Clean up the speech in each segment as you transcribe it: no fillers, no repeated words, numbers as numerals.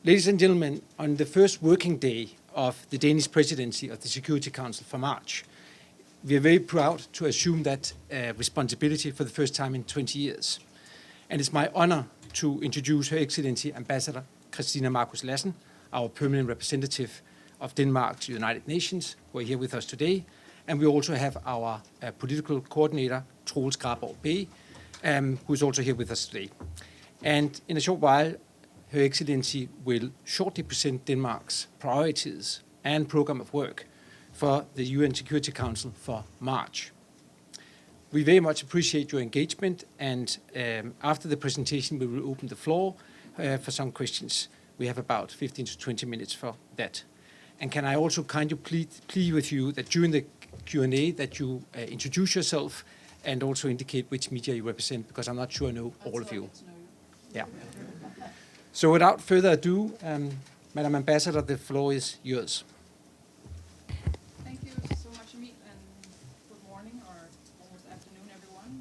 Ladies and gentlemen, on the first working day of the Danish presidency of the Security Council for March, we are very proud to assume that responsibility for the first time in 20 years. And it's my honor to introduce Her Excellency Ambassador Christina Markus Lassen, our permanent representative of Denmark to the United Nations, who are here with us today. And we also have our political coordinator, Troels Graborg Bay, who is also here with us today. And in a short while, Her Excellency will shortly present Denmark's priorities and program of work for the UN Security Council for March. We very much appreciate your engagement, and after the presentation, we will open the floor for some questions. We have about 15 to 20 minutes for that. And can I also kindly plead with you that during the Q&A that you introduce yourself and also indicate which media you represent, because I'm not sure I know all of you. Yeah. So without further ado, Madam Ambassador, the floor is yours. Thank you so much, Emil, and good morning or almost afternoon, everyone.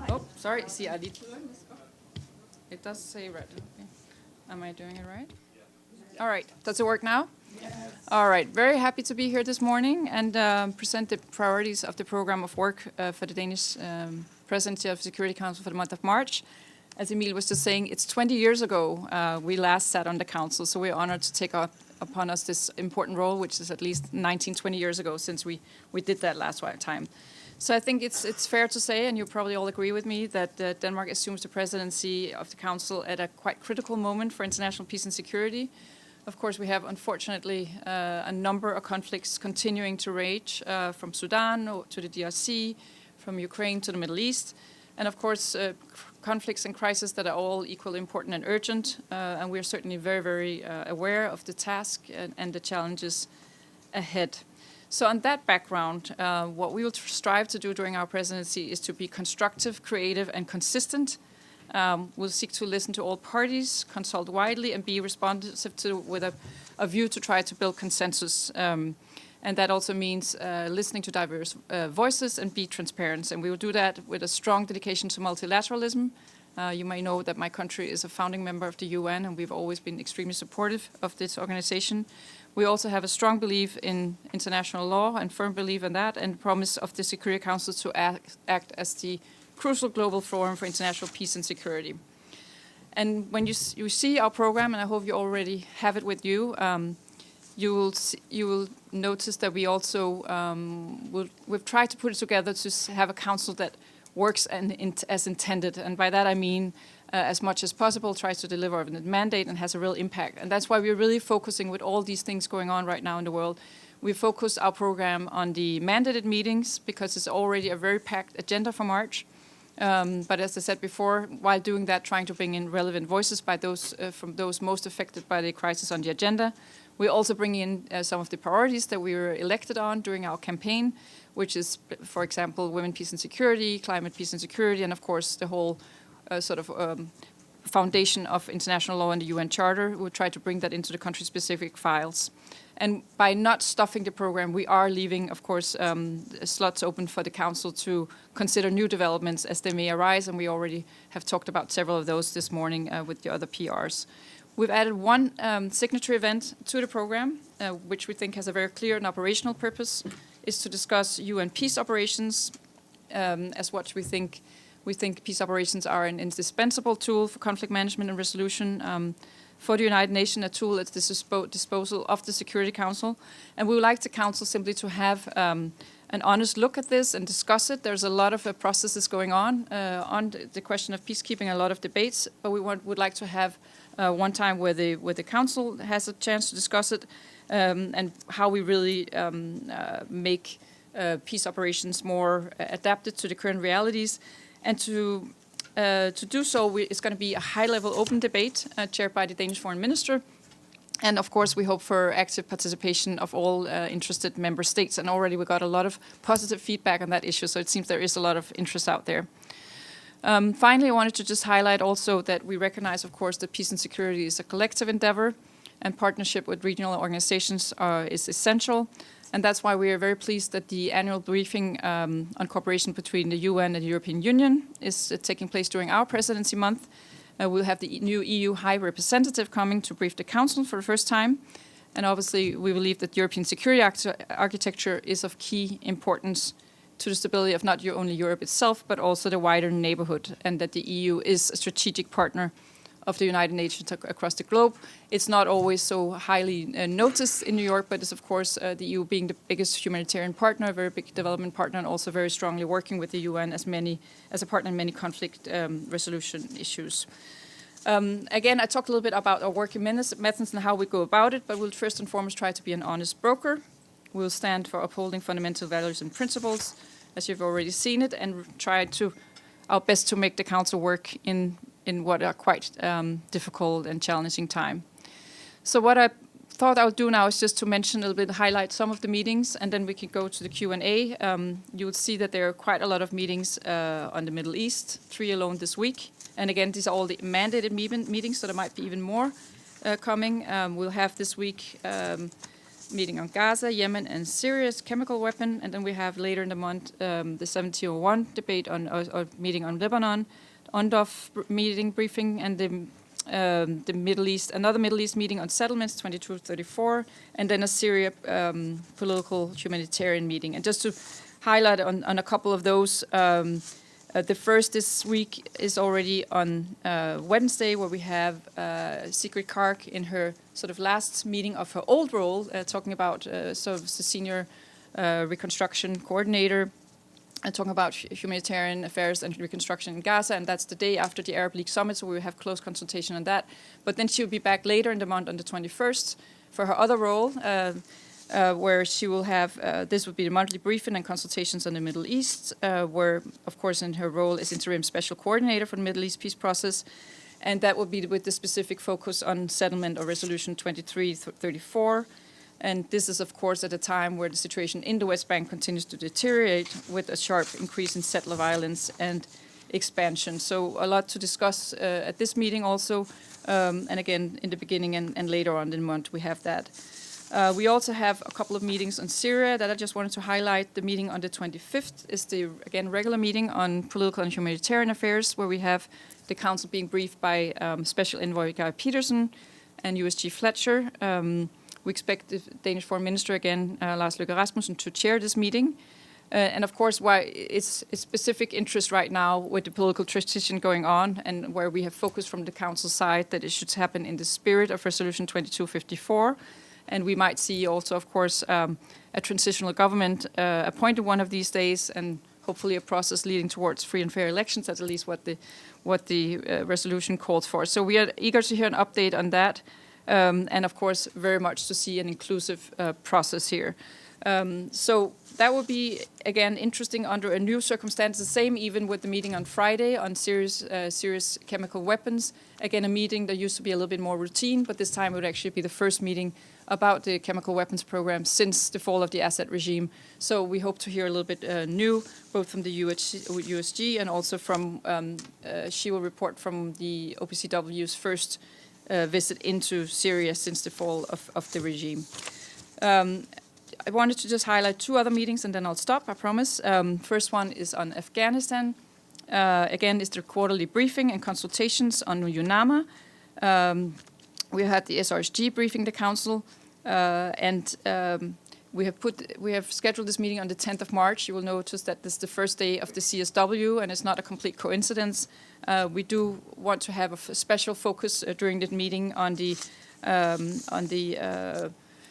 Oh, sorry, see, I did. It does say red. Okay. Am I doing it right? All right, does it work now? Yes. All right, very happy to be here this morning and present the priorities of the program of work for the Danish presidency of the Security Council for the month of March. As Emil was just saying, it's 20 years ago we last sat on the council, so we're honored to take upon us this important role, which is at least 19, 20 years ago since we did that last time. So I think it's fair to say, and you probably all agree with me, that Denmark assumes the presidency of the council at a quite critical moment for international peace and security. Of course, we have, unfortunately, a number of conflicts continuing to rage, from Sudan to the DRC, from Ukraine to the Middle East, and of course, conflicts and crises that are all equally important and urgent, and we are certainly very, very aware of the task and the challenges ahead. So on that background, what we will strive to do during our presidency is to be constructive, creative, and consistent. We'll seek to listen to all parties, consult widely, and be responsive with a view to try to build consensus. And that also means listening to diverse voices and be transparent. And we will do that with a strong dedication to multilateralism. You may know that my country is a founding member of the UN, and we've always been extremely supportive of this organization. We also have a strong belief in international law and firm belief in that, and promise of the Security Council to act as the crucial global forum for international peace and security. And when you see our program, and I hope you already have it with you, you will notice that we also we've tried to put it together to have a council that works as intended, and by that I mean as much as possible tries to deliver on the mandate and has a real impact. And that's why we're really focusing with all these things going on right now in the world. We focus our program on the mandated meetings because it's already a very packed agenda for March. But as I said before, while doing that, trying to bring in relevant voices by those from those most affected by the crisis on the agenda. We also bring in some of the priorities that we were elected on during our campaign, which is, for example, women, peace and security, climate, peace and security, and of course the whole foundation of international law and the UN Charter. We'll try to bring that into the country-specific files. And by not stuffing the program, we are leaving, of course, slots open for the Council to consider new developments as they may arise, and we already have talked about several of those this morning with the other PRs. We've added one signature event to the program, which we think has a very clear and operational purpose, is to discuss UN peace operations, as what we think peace operations are an indispensable tool for conflict management and resolution. For the United Nations, a tool at the disposal of the Security Council. And we would like the Council simply to have an honest look at this and discuss it. There's a lot of processes going on the question of peacekeeping, a lot of debates, but we would like to have one time where the Council has a chance to discuss it and how we really make peace operations more adapted to the current realities. And to do so, it's going to be a high-level open debate chaired by the Danish Foreign Minister. And of course, we hope for active participation of all interested member states. And already we got a lot of positive feedback on that issue, so it seems there is a lot of interest out there. Finally, I wanted to just highlight also that we recognize, of course, that peace and security is a collective endeavor, and partnership with regional organizations is essential. And that's why we are very pleased that the annual briefing on cooperation between the UN and the European Union is taking place during our presidency month. We'll have the new EU High Representative coming to brief the Council for the first time. And obviously, we believe that European security architecture is of key importance to the stability of not only Europe itself, but also the wider neighborhood, and that the EU is a strategic partner of the United Nations across the globe. It's not always so highly noticed in New York, but it's of course the EU being the biggest humanitarian partner, a very big development partner, and also very strongly working with the UN as a partner in many conflict resolution issues. Again, I talked a little bit about our working methods and how we go about it, but we'll first and foremost try to be an honest broker. We'll stand for upholding fundamental values and principles, as you've already seen it, and try our best to make the Council work in what are quite difficult and challenging time. So what I thought I would do now is just to mention a little bit, highlight some of the meetings, and then we can go to the Q&A. You will see that there are quite a lot of meetings on the Middle East, 3 alone this week. And again, these are all the mandated meetings, so there might be even more coming. We'll have this week meeting on Gaza, Yemen, and Syria's chemical weapon, and then we have later in the month the 1701 debate or meeting on Lebanon, UNDOF meeting briefing, and the Middle East, another Middle East meeting on settlements, 2234, and then a Syria political humanitarian meeting. And just to highlight on a couple of those, the first this week is already on Wednesday, where we have Sigrid Kark in her sort of last meeting of her old role, talking about sort of the senior reconstruction coordinator, and talking about humanitarian affairs and reconstruction in Gaza, and that's the day after the Arab League summit, so we will have close consultation on that. But then she'll be back later in the month on the 21st for her other role, where she will have, this would be the monthly briefing and consultations on the Middle East, where, of course, in her role as interim special coordinator for the Middle East peace process, and that will be with the specific focus on settlement or resolution 2334. And this is, of course, at a time where the situation in the West Bank continues to deteriorate with a sharp increase in settler violence and expansion. So a lot to discuss at this meeting also. And again, in the beginning and later on in the month, we have that. We also have a couple of meetings on Syria that I just wanted to highlight. The meeting on the 25th is the, again, regular meeting on political and humanitarian affairs, where we have the Council being briefed by Special Envoy Guy Peterson and USG Fletcher. We expect the Danish Foreign Minister again, Lars Løkke Rasmussen, to chair this meeting. And of course, why it's specific interest right now with the political transition going on, and where we have focused from the Council side that it should happen in the spirit of Resolution 2254. And we might see also, of course, a transitional government appointed one of these days, and hopefully a process leading towards free and fair elections. That's at least what the resolution calls for. So we are eager to hear an update on that. And of course, very much to see an inclusive process here. So that would be, again, interesting under a new circumstance. The same even with the meeting on Friday on serious chemical weapons. Again, a meeting that used to be a little bit more routine, but this time it would actually be the first meeting about the chemical weapons program since the fall of the Assad regime. So we hope to hear a little bit new, both from the USG and also from, she will report from the OPCW's first visit into Syria since the fall of the regime. I wanted to just highlight 2 other meetings and then I'll stop, I promise. First one is on Afghanistan. Again, it's the quarterly briefing and consultations on UNAMA. We had the SRSG briefing the Council, and we have scheduled this meeting on the 10th of March. You will notice that this is the first day of the CSW, and it's not a complete coincidence. We do want to have a special focus during the meeting on the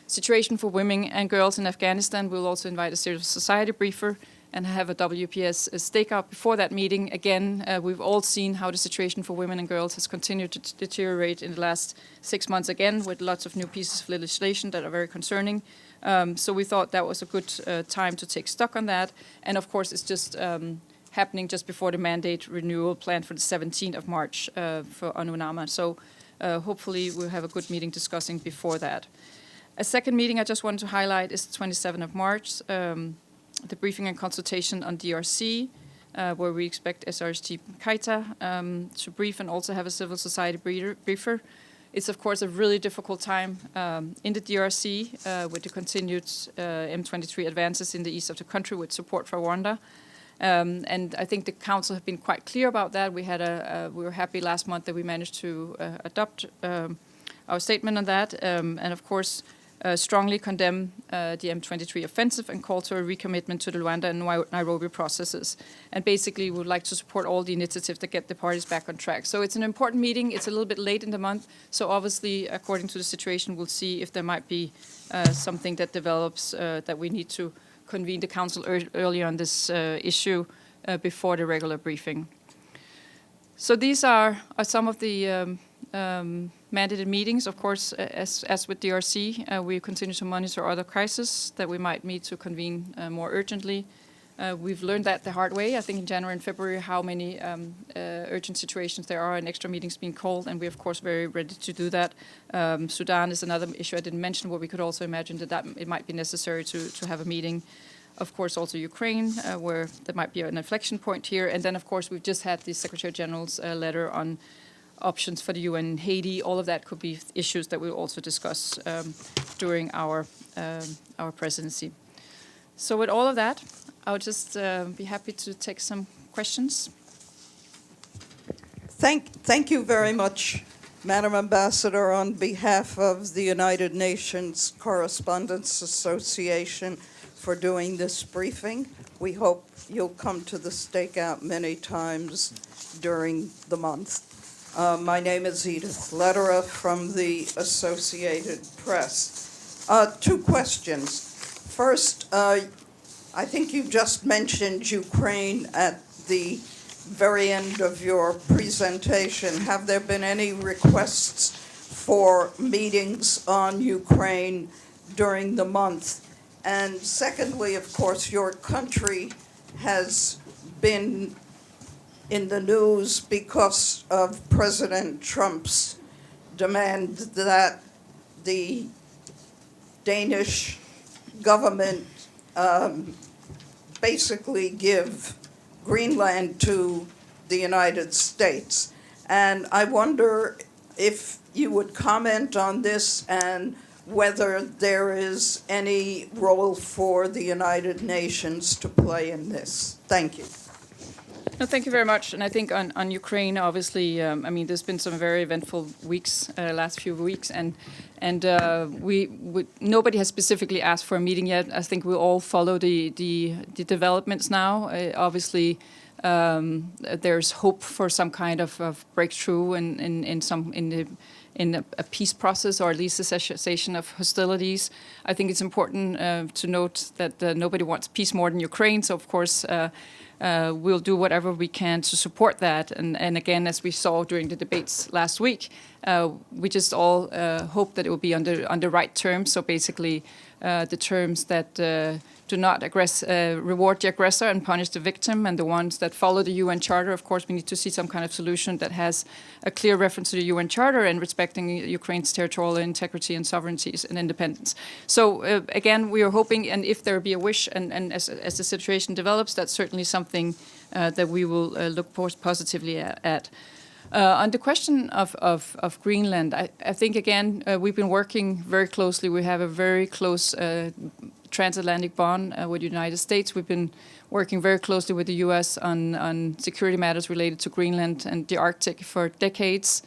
situation for women and girls in Afghanistan. We'll also invite a civil society briefer and have a WPS stakeout before that meeting. Again, we've all seen how the situation for women and girls has continued to deteriorate in the last 6 months again, with lots of new pieces of legislation that are very concerning. So we thought that was a good time to take stock on that. And of course, it's just happening just before the mandate renewal planned for the 17th of March for UNAMA. So hopefully we'll have a good meeting discussing before that. A second meeting I just wanted to highlight is the 27th of March, the briefing and consultation on DRC, where we expect SRSG Kaita to brief and also have a civil society briefer. It's, of course, a really difficult time in the DRC with the continued M23 advances in the east of the country with support for Rwanda. And I think the Council have been quite clear about that. We were happy last month that we managed to adopt our statement on that, and of course strongly condemn the M23 offensive and call to a recommitment to the Luanda and Nairobi processes. And basically would like to support all the initiatives that get the parties back on track. So it's an important meeting. It's a little bit late in the month. So obviously, according to the situation, we'll see if there might be something that develops that we need to convene the Council early on this issue before the regular briefing. So these are some of the mandated meetings. Of course, as with DRC, we continue to monitor other crises that we might need to convene more urgently. We've learned that the hard way, I think in January and February, how many urgent situations there are and extra meetings being called, and we're of course very ready to do that. Sudan is another issue I didn't mention, where we could also imagine that it might be necessary to have a meeting. Of course, also Ukraine, where there might be an inflection point here. And then, of course, we've just had the Secretary General's letter on options for the UN in Haiti. All of that could be issues that we'll also discuss during our presidency. So with all of that, I'll just be happy to take some questions. Thank you very much, Madam Ambassador, on behalf of the United Nations Correspondents Association for doing this briefing. We hope you'll come to the stakeout many times during the month. My name is Edith Lederer from the Associated Press. Two questions. First, I think you just mentioned Ukraine at the very end of your presentation. Have there been any requests for meetings on Ukraine during the month? And secondly, of course, your country has been in the news because of President Trump's demand that the Danish government basically give Greenland to the United States. And I wonder if you would comment on this and whether there is any role for the United Nations to play in this. Thank you. No, thank you very much. And I think on Ukraine, obviously, I mean, there's been some very eventful weeks, last few weeks, and nobody has specifically asked for a meeting yet. I think we all follow the developments now. Obviously, there's hope for some kind of breakthrough in a peace process, or at least a cessation of hostilities. I think it's important to note that nobody wants peace more than Ukraine. So, of course, we'll do whatever we can to support that. And again, as we saw during the debates last week, we just all hope that it will be on the right terms. So basically, the terms that do not reward the aggressor and punish the victim, and the ones that follow the UN Charter. Of course, we need to see some kind of solution that has a clear reference to the UN Charter and respecting Ukraine's territorial integrity and sovereignties and independence. So again, we are hoping, and if there be a wish, and as the situation develops, that's certainly something that we will look positively at. On the question of Greenland, I think, again, we've been working very closely. We have a very close transatlantic bond with the United States. We've been working very closely with the U.S. on security matters related to Greenland and the Arctic for decades.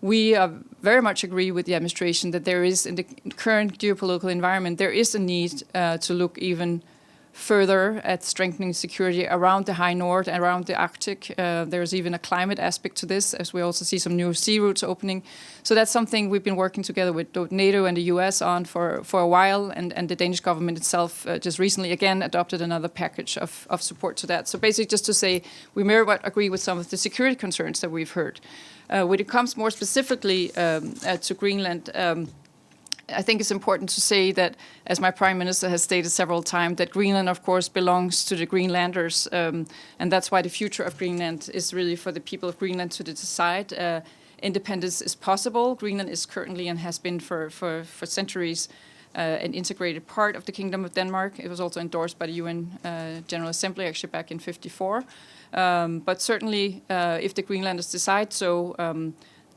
We very much agree with the administration that there is, in the current geopolitical environment, there is a need to look even further at strengthening security around the High North, around the Arctic. There's even a climate aspect to this, as we also see some new sea routes opening. So that's something we've been working together with NATO and the US on for a while, and the Danish government itself just recently again adopted another package of support to that. So basically, just to say, we very much agree with some of the security concerns that we've heard. When it comes more specifically to Greenland, I think it's important to say that, as my Prime Minister has stated several times, that Greenland, of course, belongs to the Greenlanders, and that's why the future of Greenland is really for the people of Greenland to decide. Independence is possible. Greenland is currently, and has been for centuries, an integrated part of the Kingdom of Denmark. It was also endorsed by the UN General Assembly, actually back in '54. But certainly, if the Greenlanders decide so,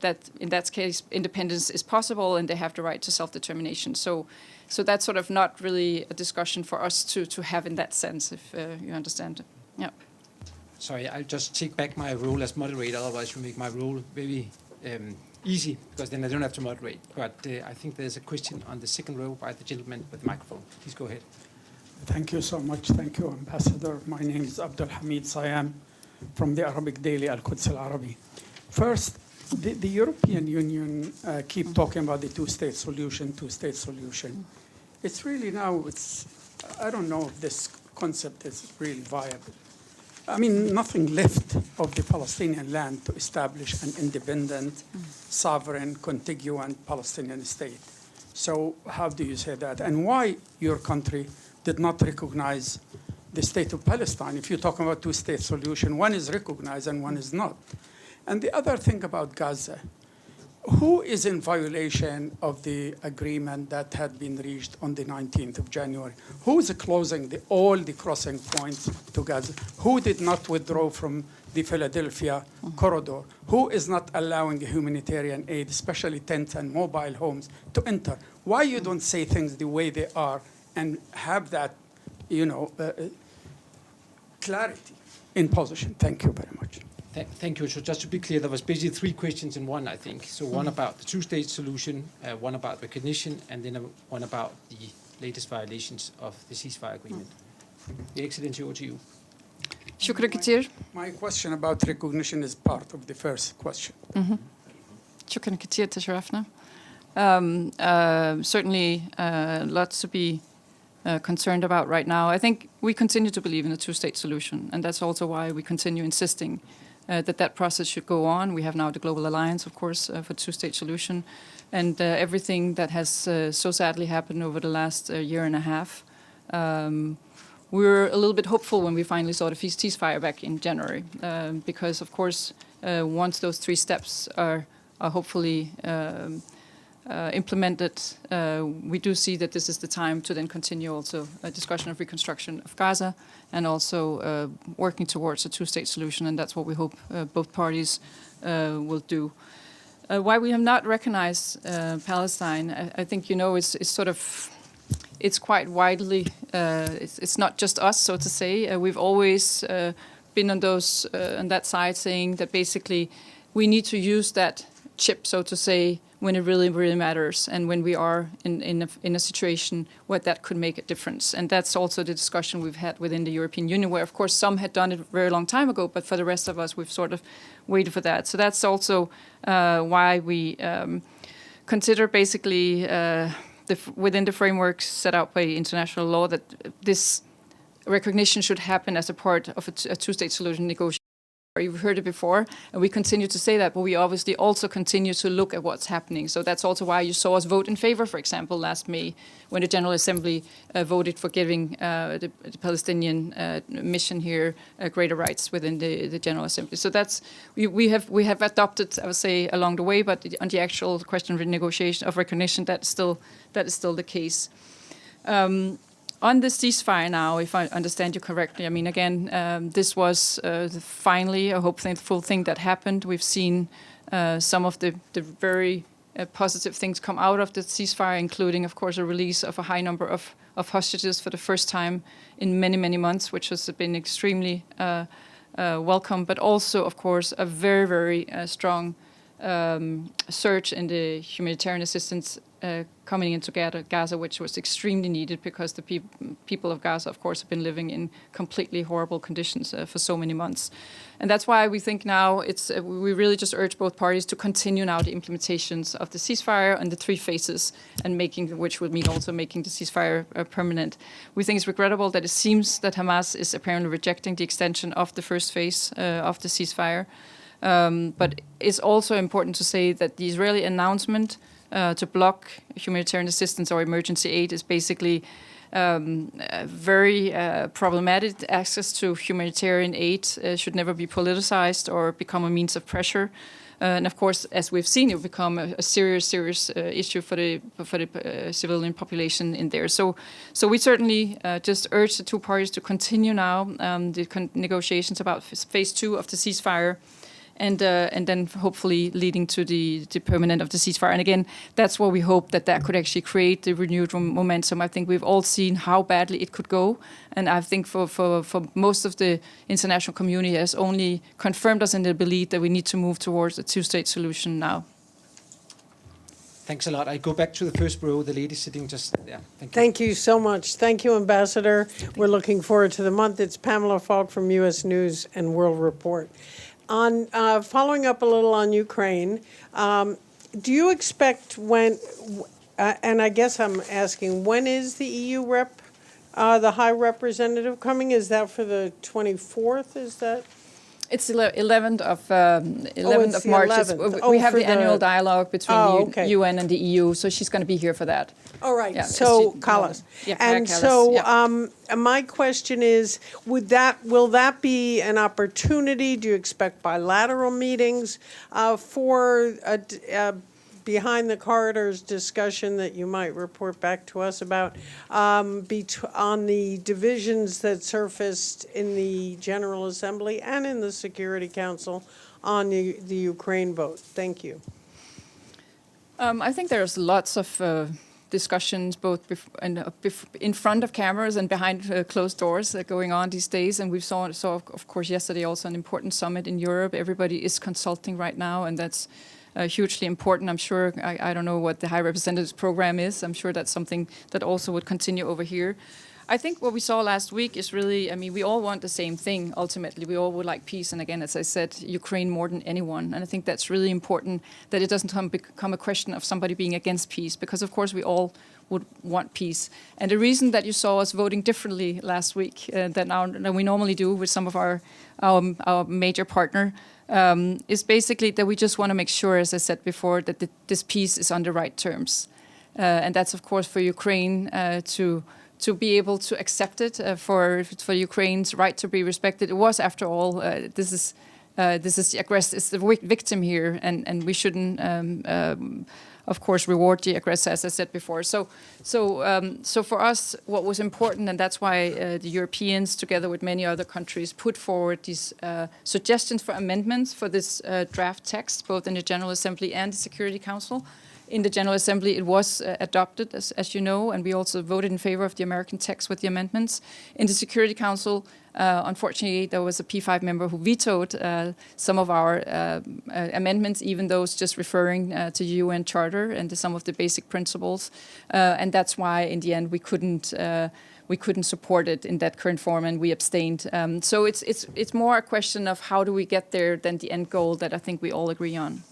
that in that case independence is possible and they have the right to self-determination. So that's sort of not really a discussion for us to have in that sense, if you understand. Yeah. Sorry, I'll just take back my role as moderator, otherwise you make my role very easy, because then I don't have to moderate. But I think there's a question on the second row by the gentleman with the microphone. Please go ahead. Thank you so much. Thank you, Ambassador. My name is Abdul Hamid Sayam from the Arabic daily Al-Quds Al-Arabi. First, the European Union keep talking about the two-state solution, two-state solution. It's really now, I don't know if this concept is really viable. I mean, nothing left of the Palestinian land to establish an independent, sovereign, contiguous Palestinian state. So how do you say that? And why your country did not recognize the state of Palestine? If you're talking about two-state solution, one is recognized and one is not. And the other thing about Gaza, who is in violation of the agreement that had been reached on the 19th of January? Who is closing all the crossing points to Gaza? Who did not withdraw from the Philadelphia corridor? Who is not allowing humanitarian aid, especially tents and mobile homes, to enter? Why you don't say things the way they are and have that, clarity in position? Thank you very much. Thank you. So just to be clear, there was basically three questions in one, I think. So one about the two-state solution, one about recognition, and then one about the latest violations of the ceasefire agreement. Your Excellency, over to you. شكرا كتير. My question about recognition is part of the first question. شكرا كتير تشرفنا. Certainly lots to be concerned about right now. I think we continue to believe in a two-state solution, and that's also why we continue insisting that process should go on. We have now the Global Alliance, of course, for two-state solution, and everything that has so sadly happened over the last year and a half. We were a little bit hopeful when we finally saw the ceasefire back in January, because, of course, once those three steps are hopefully implemented, we do see that this is the time to then continue also a discussion of reconstruction of Gaza and also working towards a two-state solution, and that's what we hope both parties will do. Why we have not recognized Palestine, I think, it's quite widely, it's not just us, so to say. We've always been on that side saying that basically we need to use that chip, so to say, when it really, really matters, and when we are in a situation where that could make a difference. And that's also the discussion we've had within the European Union, where, of course, some had done it a very long time ago, but for the rest of us, we've sort of waited for that. So that's also why we consider basically within the framework set out by international law that this recognition should happen as a part of a two-state solution negotiation. You've heard it before, and we continue to say that, but we obviously also continue to look at what's happening. So that's also why you saw us vote in favor, for example, last May, when the General Assembly voted for giving the Palestinian mission here greater rights within the General Assembly. So that's we have adopted, I would say, along the way, but on the actual question of negotiation of recognition, that is still the case. On the ceasefire now, if I understand you correctly, I mean, again, this was finally a hopeful thing that happened. We've seen some of the very positive things come out of the ceasefire, including, of course, a release of a high number of hostages for the first time in many, many months, which has been extremely welcome, but also, of course, a very, very strong surge in the humanitarian assistance coming into Gaza, which was extremely needed because the people of Gaza, of course, have been living in completely horrible conditions for so many months. And that's why we think now we really just urge both parties to continue now the implementations of the ceasefire and the three phases, and which would mean also making the ceasefire permanent. We think it's regrettable that it seems that Hamas is apparently rejecting the extension of the first phase of the ceasefire. But it's also important to say that the Israeli announcement to block humanitarian assistance or emergency aid is basically very problematic. Access to humanitarian aid should never be politicized or become a means of pressure. And of course, as we've seen, it will become a serious issue for the civilian population in there. So we certainly just urge the two parties to continue now the negotiations about phase 2 of the ceasefire. and then hopefully leading to the permanent of the ceasefire. And again, that's where we hope that could actually create the renewed momentum. I think we've all seen how badly it could go, and I think for most of the international community has only confirmed us in the belief that we need to move towards a two-state solution now. Thanks a lot. I go back to the first row, the lady sitting just there. Thank you. Thank you so much. Thank you, Ambassador. We're looking forward to the month. It's Pamela Falk from U.S. News and World Report. On following up a little on Ukraine, do you expect and I guess I'm asking, when is the EU rep, the High Representative coming? Is that for the 24th? Is that? It's 11th of it's of the March. 11th. We have for the annual dialogue between the okay. UN and the EU, so she's going to be here for that. All right, Yeah, so she- Callas. Yeah, And Callas, so yeah. my question is, will that be an opportunity? Do you expect bilateral meetings for a behind the corridors discussion that you might report back to us about on the divisions that surfaced in the General Assembly and in the Security Council on the Ukraine vote? Thank you. I think there's lots of discussions both in front of cameras and behind closed doors going on these days. And we saw of course, yesterday also an important summit in Europe. Everybody is consulting right now, and that's hugely important. I'm sure, I don't know what the High Representative's program is. I'm sure that's something that also would continue over here. I think what we saw last week is really, I mean, we all want the same thing, ultimately. We all would like peace. And again, as I said, Ukraine more than anyone. And I think that's really important, that it doesn't become a question of somebody being against peace, because, of course, we all would want peace. And the reason that you saw us voting differently last week than we normally do with some of our major partner is basically that we just want to make sure, as I said before, that this peace is on the right terms. And that's, of course, for Ukraine to be able to accept it, for Ukraine's right to be respected. It was, after all, this is the aggressor, it's the victim here, and we shouldn't, of course, reward the aggressor, as I said before. So for us, what was important, and that's why the Europeans, together with many other countries, put forward these suggestions for amendments for this draft text, both in the General Assembly and the Security Council. In the General Assembly, it was adopted, as you know, and we also voted in favor of the American text with the amendments. In the Security Council, unfortunately, there was a P5 member who vetoed some of our amendments, even those just referring to the UN Charter and to some of the basic principles. And that's why, in the end, we couldn't support it in that current form, and we abstained. So it's more a question of how do we get there than the end goal that I think we all agree on.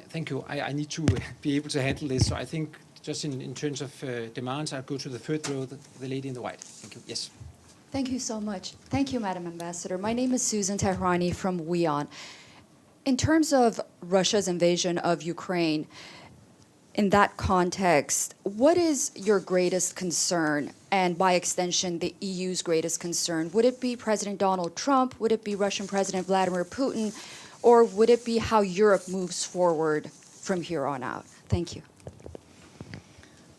Thank you. I need to be able to handle this. So I think just in terms of demands, I'll go to the third row, the lady in the white. Thank you. Yes. Thank you so much. Thank you, Madam Ambassador. My name is Susan Tehrani from WION. In terms of Russia's invasion of Ukraine, in that context, what is your greatest concern, and by extension, the EU's greatest concern? Would it be President Donald Trump? Would it be Russian President Vladimir Putin? Or would it be how Europe moves forward from here on out? Thank you.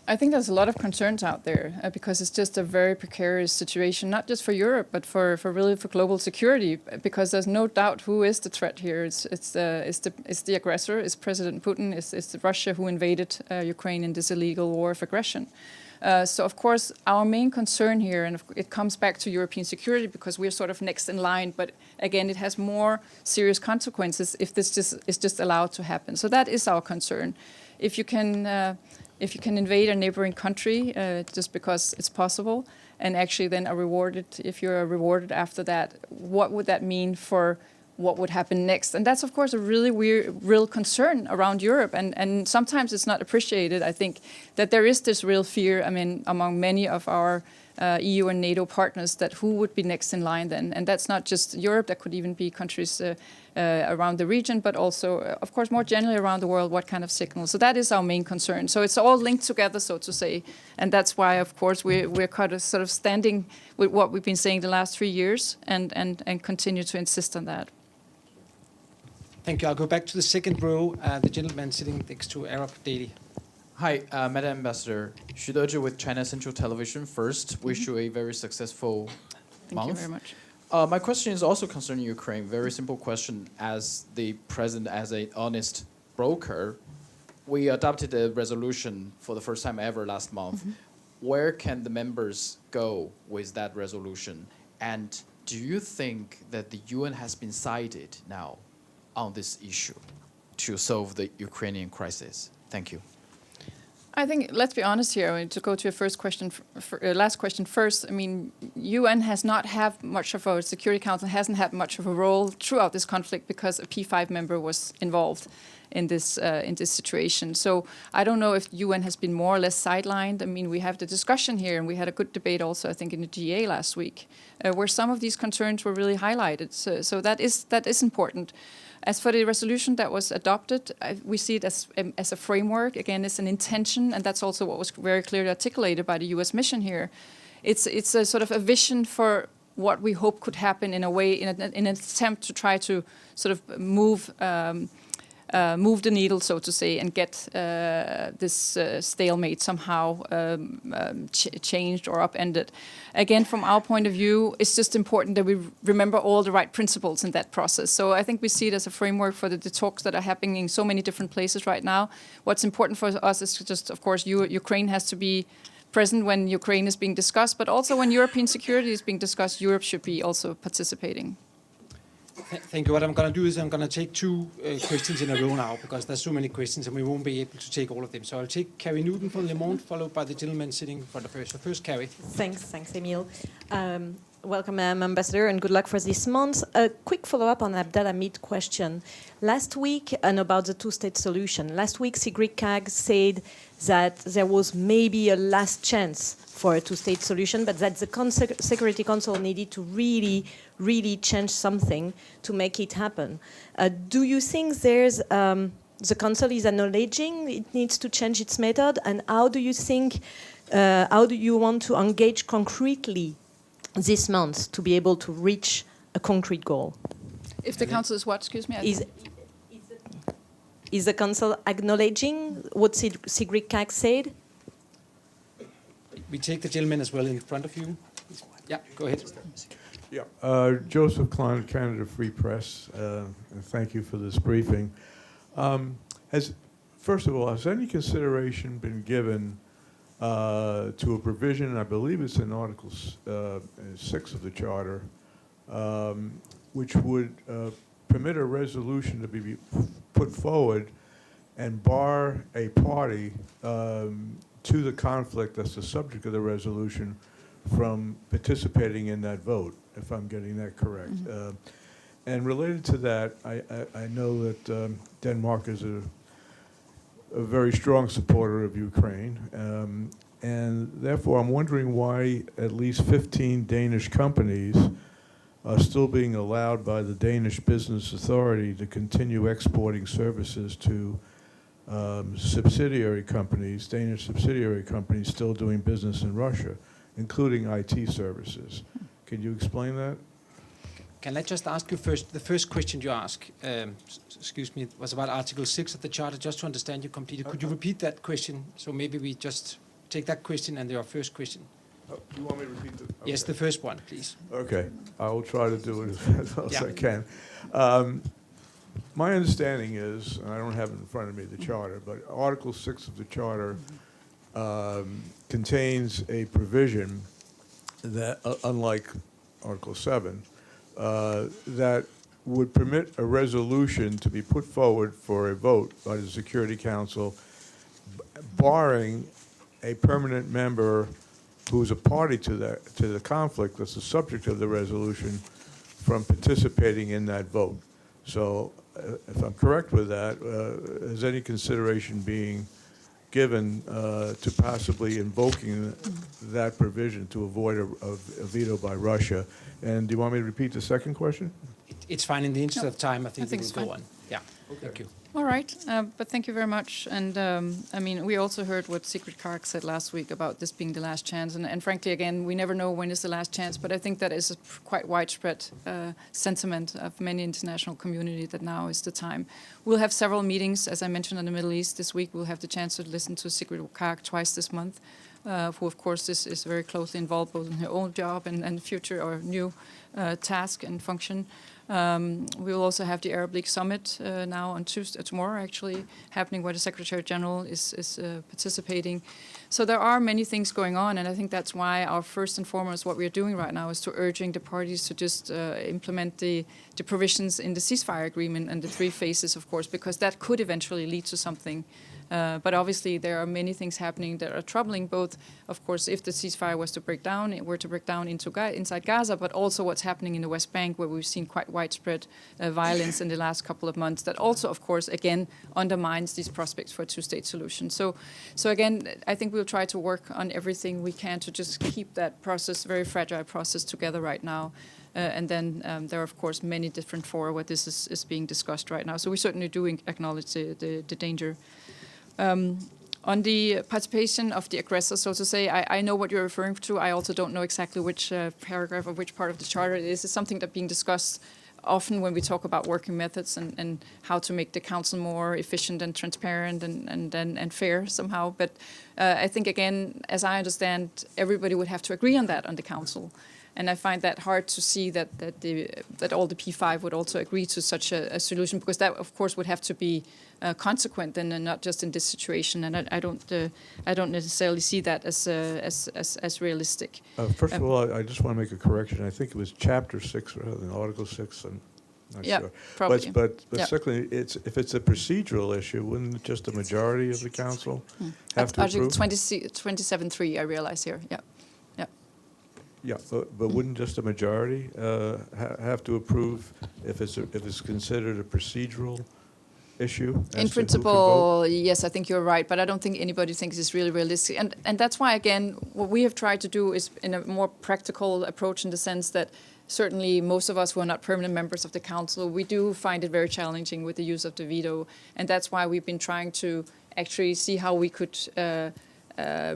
I think there's a lot of concerns out there because it's just a very precarious situation, not just for Europe, but for global security. Because there's no doubt who is the threat here. It's the aggressor. It's President Putin. It's Russia who invaded Ukraine in this illegal war of aggression. So, of course, our main concern here, and it comes back to European security because we're sort of next in line, but again, it has more serious consequences if this is just allowed to happen. So that is our concern. If you can invade a neighboring country just because it's possible, and actually then are rewarded, if you're rewarded after that, what would that mean for what would happen next? And that's, of course, a really real concern around Europe. And sometimes it's not appreciated, I think, that there is this real fear, I mean, among many of our EU and NATO partners, that who would be next in line then? And that's not just Europe, that could even be countries around the region, but also, of course, more generally around the world, what kind of signal? So that is our main concern. So it's all linked together, so to say. And that's why, of course, we're kind of sort of standing with what we've been saying the last 3 years and continue to insist on that. Thank you. I'll go back to the second row, the gentleman sitting next to Arab Daily. Hi, Madam Ambassador. Shudoji with China Central Television. First, wish you a very successful Thank month. you very much. My question is also concerning Ukraine. Very simple question. As the president, as an honest broker, we adopted a resolution for the first time ever last month. Where can the members go with that resolution? And do you think that the UN has been sided now on this issue to solve the Ukrainian crisis? Thank you. I think, let's be honest here, I mean, to go to your first question, last question first, I mean, UN has not had much of a, Security Council hasn't had much of a role throughout this conflict because a P5 member was involved in this situation. So I don't know if UN has been more or less sidelined. I mean, we have the discussion here, and we had a good debate also, I think, in the GA last week, where some of these concerns were really highlighted. So that is important. As for the resolution that was adopted, we see it as a framework. Again, it's an intention, and that's also what was very clearly articulated by the U.S. mission here. It's a sort of a vision for what we hope could happen in a way, in an attempt to try to sort of move the needle, so to say, and get this stalemate somehow changed or upended. Again, from our point of view, it's just important that we remember all the right principles in that process. So I think we see it as a framework for the talks that are happening in so many different places right now. What's important for us is just, of course, Ukraine has to be present when Ukraine is being discussed, but also when European security is being discussed, Europe should be also participating. Thank you. What I'm going to do is I'm going to take two questions in a row now, because there's so many questions and we won't be able to take all of them. So I'll take Carrie Newton from Le Monde, followed by the gentleman sitting for the first. So first, Carrie. Thanks, Emile. Welcome, Ambassador, and good luck for this month. A quick follow-up on Abdelhamid's question. Last week, and about the two-state solution. Last week, Sigrid Kaag said that there was maybe a last chance for a two-state solution, but that the Security Council needed to really change something to make it happen. Do you think there's the Council is acknowledging it needs to change its method, and how do you want to engage concretely this month to be able to reach a concrete goal? If the Council is what, excuse me? Is the Council acknowledging what Sigrid Kaag said? We take the gentleman as well in front of you. Yeah, go ahead. Yeah, Joseph Klein, Canada Free Press, and thank you for this briefing. First of all, has any consideration been given to a provision, I believe it's in Article 6 of the Charter, which would permit a resolution to be put forward and bar a party to the conflict that's the subject of the resolution from participating in that vote, if I'm getting that correct. And related to that, I know that Denmark is a very strong supporter of Ukraine, and therefore I'm wondering why at least 15 Danish companies are still being allowed by the Danish Business Authority to continue exporting services to subsidiary companies, Danish subsidiary companies still doing business in Russia, including IT services. Can you explain that? Can I just ask you first, the first question you asked, excuse me, was about Article 6 of the Charter, just to understand you completely. Could you repeat that question? So maybe we just take that question and your first question. You want me to repeat the? Okay. Yes, the first one, please. Okay, I will try to do it as well as I can. My understanding is, and I don't have it in front of me, the Charter, but Article 6 of the Charter contains a provision that, unlike Article 7, that would permit a resolution to be put forward for a vote by the Security Council, barring a permanent member who's a party to the conflict that's the subject of the resolution from participating in that vote. So if I'm correct with that, is any consideration being given to possibly invoking that provision to avoid a veto by Russia? And do you want me to repeat the second question? It's fine. In the interest of time, I think we it's will go fine. on. Yeah, okay. Thank you. All right, but thank you very much. And I mean, we also heard what Sigrid Kaag said last week about this being the last chance. And frankly, again, we never know when is the last chance, but I think that is a quite widespread sentiment of many international community that now is the time. We'll have several meetings, as I mentioned, in the Middle East this week. We'll have the chance to listen to Sigrid Kaag twice this month, who, of course, is very closely involved both in her own job and future or new task and function. We will also have the Arab League Summit now on tomorrow, actually, happening where the Secretary General is participating. So there are many things going on, and I think that's why our first and foremost what we are doing right now is to urging the parties to just implement the provisions in the ceasefire agreement and the 3 phases, of course, because that could eventually lead to something. But obviously, there are many things happening that are troubling, both, of course, if the ceasefire was to break down, inside Gaza, but also what's happening in the West Bank, where we've seen quite widespread violence in the last couple of months. That also, of course, again, undermines these prospects for a 2-state solution. So again, I think we'll try to work on everything we can to just keep that process, very fragile process, together right now. And then there are, of course, many different fora where this is being discussed right now. So we certainly do acknowledge the danger. On the participation of the aggressor, so to say, I know what you're referring to. I also don't know exactly which paragraph or which part of the charter it is. It's something that's being discussed often when we talk about working methods and how to make the council more efficient and transparent and fair somehow. But I think, again, as I understand, everybody would have to agree on that on the council. And I find that hard to see that all the P5 would also agree to such a solution, because that, of course, would have to be consequent and not just in this situation. And I don't necessarily see that as realistic. First of all, I just want to make a correction. I think it was Chapter 6 rather than Article 6. I'm not sure. Probably. But secondly, if it's a procedural issue, wouldn't just a majority of the council have to Article approve? 27.3, I realize here. Yeah. Yeah, but wouldn't just a majority have to approve if it's considered a procedural issue? In as to who can principle, vote? yes, I think you're right, but I don't think anybody thinks it's really realistic. And that's why, again, what we have tried to do is in a more practical approach, in the sense that certainly most of us who are not permanent members of the council, we do find it very challenging with the use of the veto. And that's why we've been trying to actually see how we could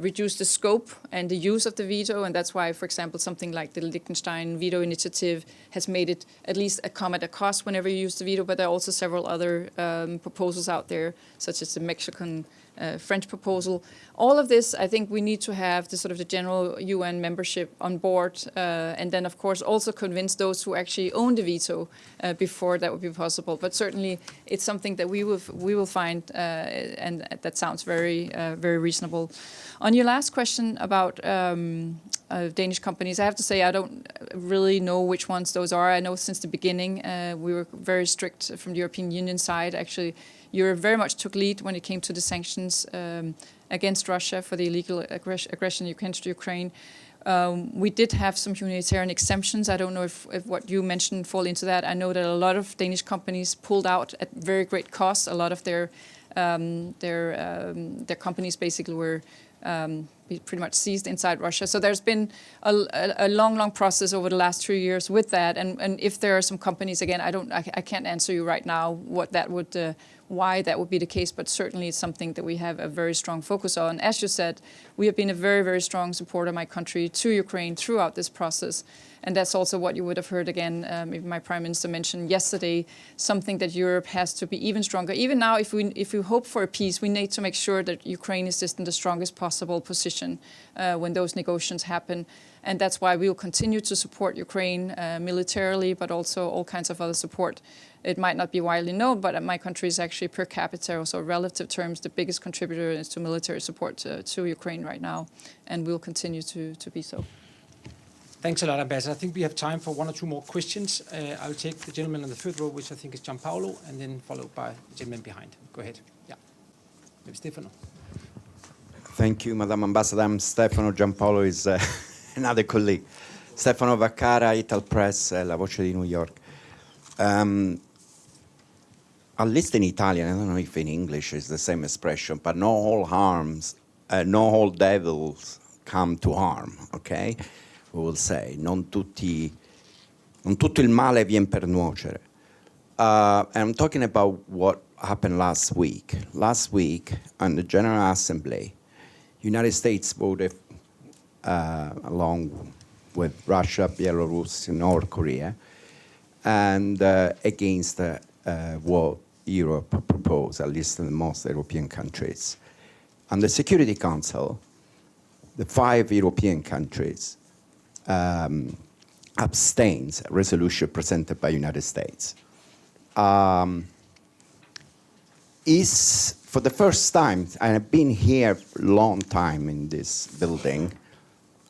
reduce the scope and the use of the veto, and that's why, for example, something like the Liechtenstein veto initiative has made it at least come at a cost whenever you use the veto, but there are also several other proposals out there, such as the Mexican French proposal. All of this, I think we need to have the sort of the general UN membership on board, and then, of course, also convince those who actually own the veto before that would be possible. But certainly, it's something that we will find, and that sounds very very reasonable. On your last question about Danish companies, I have to say I don't really know which ones those are. I know since the beginning we were very strict from the European Union side. Actually, Europe very much took lead when it came to the sanctions against Russia for the illegal aggression against Ukraine. We did have some humanitarian exemptions. I don't know if what you mentioned fall into that. I know that a lot of Danish companies pulled out at very great cost. A lot of their companies basically were pretty much seized inside Russia. So there's been a long process over the last 3 years with that. And if there are some companies, again, I can't answer you right now what that would, why that would be the case, but certainly it's something that we have a very strong focus on. As you said, we have been a very, very strong supporter of my country to Ukraine throughout this process. And that's also what you would have heard again, even my Prime Minister mentioned yesterday, something that Europe has to be even stronger. Even now, if we hope for a peace, we need to make sure that Ukraine is just in the strongest possible position when those negotiations happen. And that's why we will continue to support Ukraine militarily, but also all kinds of other support. It might not be widely known, but my country is actually per capita, so relative terms, the biggest contributor to military support to Ukraine right now, and will continue to be so. Thanks a lot, Ambassador. I think we have time for 1 or 2 more questions. I'll take the gentleman on the third row, which I think is Gianpaolo, and then followed by the gentleman behind. Go ahead. Yeah. Maybe Stefano. Thank you, Madam Ambassador. I'm Stefano. Gianpaolo is another colleague. Stefano Vaccara, Ital Press, La Voce di New York. At least in Italian, I don't know if in English is the same expression, but no all devils come to harm, okay? We will say, non tutto il male vien per nuocere. And I'm talking about what happened last week. Last week, on the General Assembly, United States voted along with Russia, Belarus, and North Korea, and against what Europe proposed, at least in most European countries. On the Security Council, the 5 European countries abstained a resolution presented by United States. Is for the first time, and I've been here a long time in this building,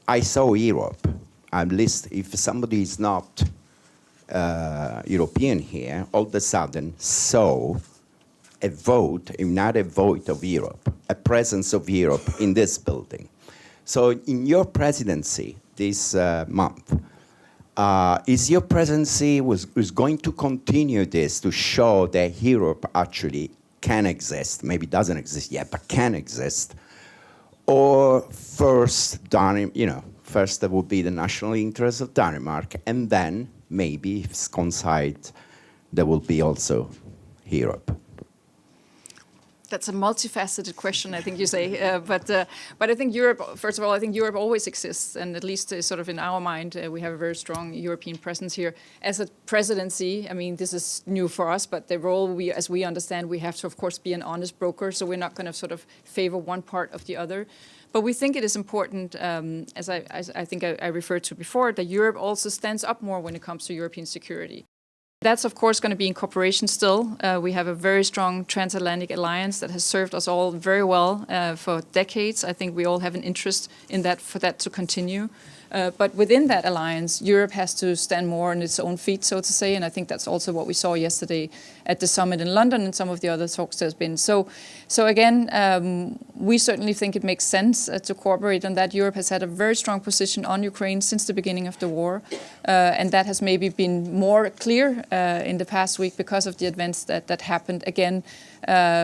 I saw Europe. At least if somebody is not European here, all of a sudden saw a vote, a united vote of Europe, a presence of Europe in this building. So in your presidency this month, is your presidency is going to continue this to show that Europe actually can exist, maybe doesn't exist yet, but can exist, or first, first there would be the national interest of Denmark, and then maybe if it's coincide, there will be also Europe. That's a multifaceted question, I think you say. But I think Europe, first of all, I think Europe always exists. And at least sort of in our mind, we have a very strong European presence here. As a presidency, I mean, this is new for us, but the role as we understand, we have to, of course, be an honest broker. So we're not going to sort of favor one part of the other. But we think it is important, as I think I referred to before, that Europe also stands up more when it comes to European security. That's, of course, going to be in cooperation still. We have a very strong transatlantic alliance that has served us all very well for decades. I think we all have an interest in that, for that to continue. But within that alliance, Europe has to stand more on its own feet, so to say, and I think that's also what we saw yesterday at the summit in London and some of the other talks there's been. So again, we certainly think it makes sense to cooperate on that. Europe has had a very strong position on Ukraine since the beginning of the war, and that has maybe been more clear in the past week because of the events that happened. Again,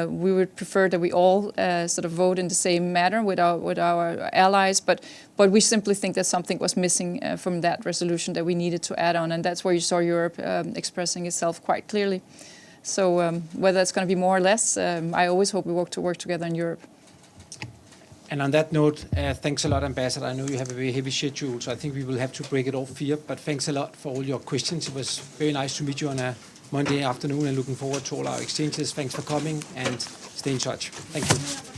we would prefer that we all sort of vote in the same manner with our allies, but we simply think that something was missing from that resolution that we needed to add on, and that's where you saw Europe expressing itself quite clearly. So whether it's going to be more or less, I always hope we work together in Europe. And on that note, thanks a lot, Ambassador. I know you have a very heavy schedule, so I think we will have to break it off here. But thanks a lot for all your questions. It was very nice to meet you on a Monday afternoon, and looking forward to all our exchanges. Thanks for coming, and stay in touch. Thank you.